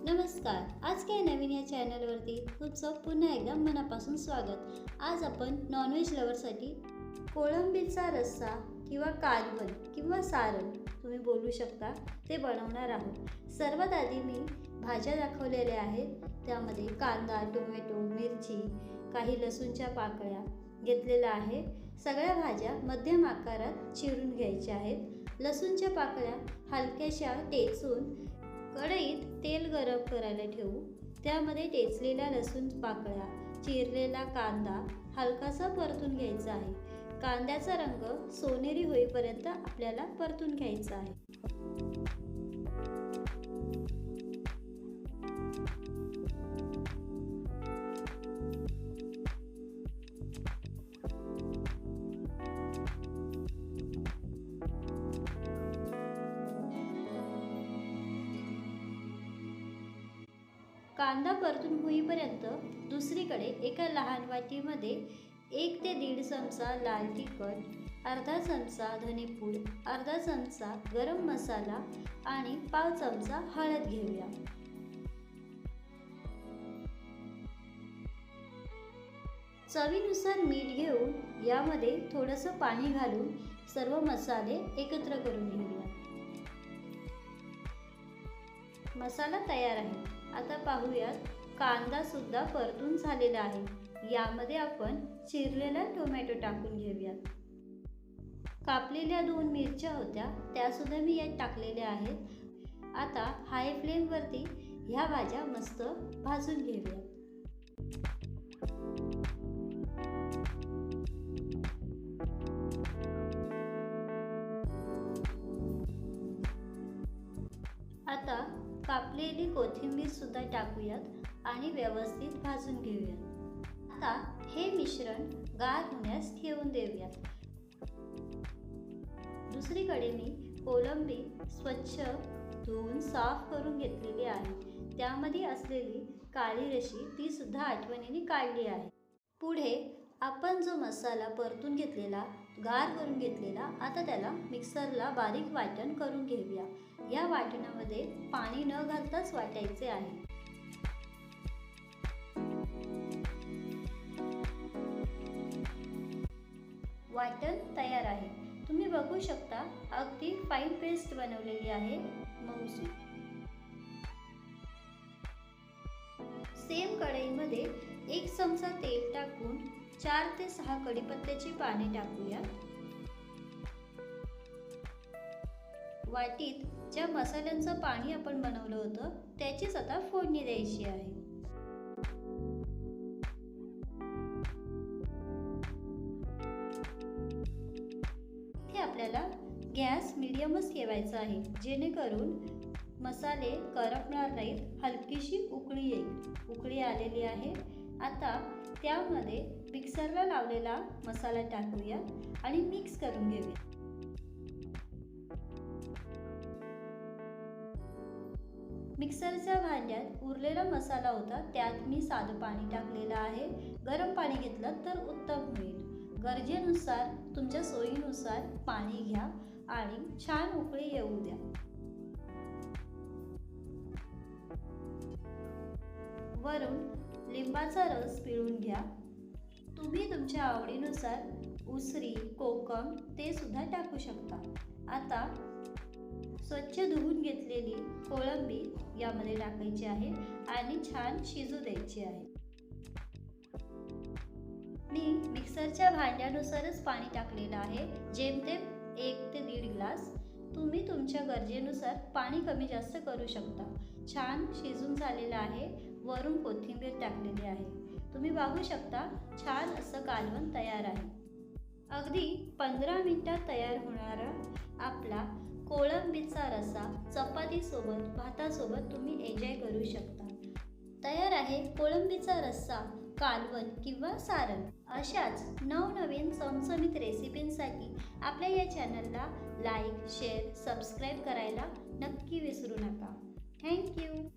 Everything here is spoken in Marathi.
नमस्कार. आज काय नवीन या चॅनलवरती तुमचं पुन्हा एकदा मनापासून स्वागत. आज आपण नॉनव्हेज लवरसाठी कोळंबीचा रस्सा किंवा कालवण किंवा सारण तुम्ही बोलू शकता ते बनवणार आहोत. सर्वात आधी मी भाज्या दाखवलेल्या आहेत. त्यामध्ये कांदा, टोमॅटो, मिरची, काही लसूणच्या पाकळ्या घेतलेल्या आहे. सगळ्या भाज्या मध्यम आकारात चिरून घ्यायच्या आहेत. लसूणच्या पाकळ्या हलक्याशा टेचून कढईत तेल गरम करायला ठेवू. त्यामध्ये टेचलेल्या लसूण पाकळ्या, चिरलेला कांदा हलकासा परतून घ्यायचा आहे. कांद्याचा रंग सोनेरी होईपर्यंत आपल्याला परतून घ्यायचा आहे. कांदा परतून होईपर्यंत दुसरीकडे एका लहान वाटीमध्ये 1 ते 1.5 चमचा लाल तिखट, अर्धा चमचा धनेपूड, अर्धा चमचा गरम मसाला आणि पाव चमचा हळद घेऊया. चवीनुसार मीठ घेऊन यामध्ये थोडंसं पाणी घालून सर्व मसाले एकत्र करून घेऊया. मसाला तयार आहे. आता पाहूयात, कांदा सुद्धा परतून झालेला आहे. यामध्ये आपण चिरलेला टोमॅटो टाकून घेऊयात. कापलेल्या 2 मिरच्या होत्या त्या सुद्धा मी यात टाकलेल्या आहेत. आता हाय फ्लेमवरती ह्या भाज्या मस्त भाजून घेऊयात. आता कापलेली कोथिंबीर सुद्धा टाकूयात आणि व्यवस्थित भाजून घेऊयात. आता हे मिश्रण गार होण्यास ठेवून देऊयात. दुसरीकडे मी कोळंबी स्वच्छ धुवून साफ करून घेतलेली आहे. त्यामध्ये असलेली काळी रेशी ती सुद्धा आठवणीने काढली आहे. पुढे आपण जो मसाला परतून घेतलेला, गार करून घेतलेला, आता त्याला मिक्सरला बारीक वाटण करून घेऊया. या वाटणामध्ये पाणी न घालताच वाटायचे आहे. वाटण तयार आहे. तुम्ही बघू शकता, अगदी फाईन पेस्ट बनवलेली आहे, मऊसूत. सेम कढईमध्ये 1 चमचा तेल टाकून 4 ते 6 कढीपत्त्याची पाने टाकूया. वाटीत ज्या मसाल्यांचं पाणी आपण बनवलं होतं त्याचीच आता फोडणी द्यायची आहे. इथे आपल्याला गॅस मीडियमच ठेवायचा आहे, जेणेकरून मसाले करपणार नाहीत. हलकीशी उकळी येईल. उकळी आलेली आहे. आता त्यामध्ये मिक्सरला लावलेला मसाला टाकूया आणि मिक्स करून घेऊया. मिक्सरच्या भांड्यात उरलेला मसाला होता, त्यात मी साधं पाणी टाकलेलं आहे. गरम पाणी घेतलं तर उत्तम होईल. गरजेनुसार, तुमच्या सोयीनुसार पाणी घ्या आणि छान उकळी येऊ द्या. वरून लिंबाचा रस पिळून घ्या. तुम्ही तुमच्या आवडीनुसार उसरी, कोकम ते सुद्धा टाकू शकता. आता स्वच्छ धुवून घेतलेली कोळंबी यामध्ये टाकायची आहे आणि छान शिजू द्यायची आहे. मी मिक्सरच्या भांड्यानुसारच पाणी टाकलेलं आहे, जेमतेम 1 ते 1.5 ग्लास. तुम्ही तुमच्या गरजेनुसार पाणी कमी जास्त करू शकता. छान शिजून झालेलं आहे. वरून कोथिंबीर टाकलेली आहे. तुम्ही बघू शकता, छान असं कालवण तयार आहे. अगदी 15 मिनिटात तयार होणारा आपला कोळंबीचा रस्सा चपातीसोबत, भातासोबत तुम्ही एन्जॉय करू शकता. तयार आहे कोळंबीचा रस्सा, कालवण किंवा सारण. अशाच नवनवीन चमचमीत रेसिपींसाठी आपल्या या चॅनलला लाईक, शेअर, सबस्क्राईब करायला नक्की विसरू नका. थँक्यू.